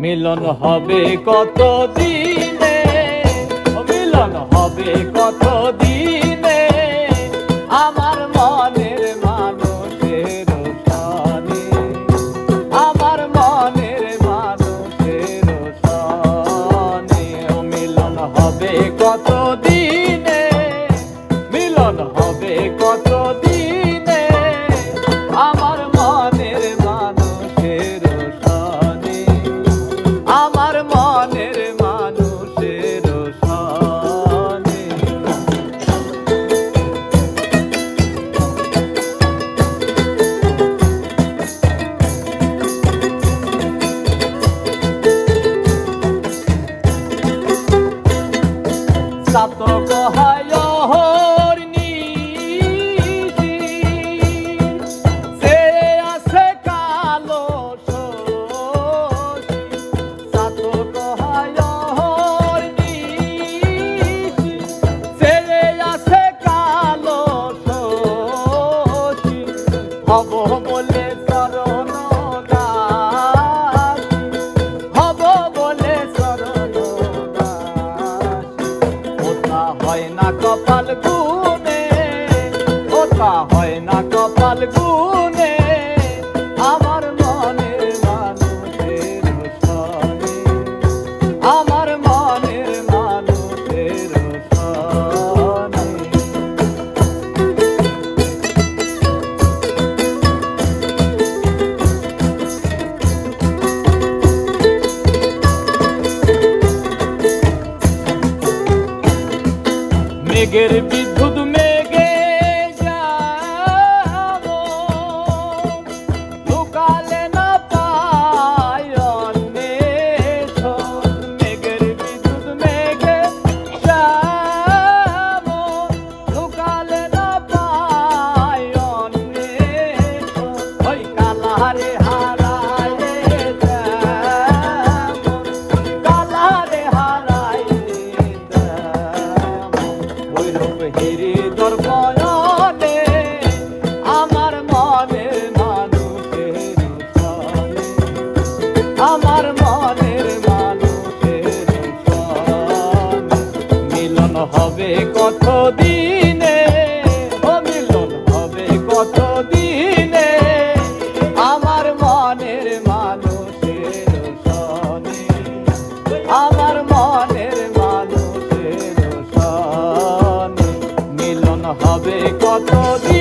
মিলন হবে কত দিনে, মিলন হবে কত দিনে, আমার মনের মানুষের সনে, আমার মনের মানুষের সনে। মিলন হবে কত দিনে, মিলন হবে কত দিনে, আমার মনের মানুষের সনে, আমার মনের মানুষের সনে। চাতক হয় অহর্নি, সে আছে কালো শশী। চাতক হয় অহর্নি, সে আছে কালো শশী। হব বলে চরণ দাসী, হব বলে চরণ দাসী। ওটা হয় না কপাল গুনে, ওটা হয় না কপাল গুনে, আমার মনের মানুষের সনে, আমার মনের মানুষের সনে। মেঘের বিদ্যুৎ মেঘে যাবো, লুকালে না পায় অন্বেষণ। মেঘের বিদ্যুৎ মেঘে যাবো, লুকালে না পায় অন্বেষণ। ওই কালারে হারায় যাবো, কালারে হারায় হেরে দর্পয়নে, আমার মনের মানুষের সনে, আমার মনের মানুষের সনে। মিলন হবে কত দিনে, ও মিলন হবে কত দিনে, আমার মনের মানুষের সনে, আমার মনের মানুষের সনে। মিলন হবে কত দিনে।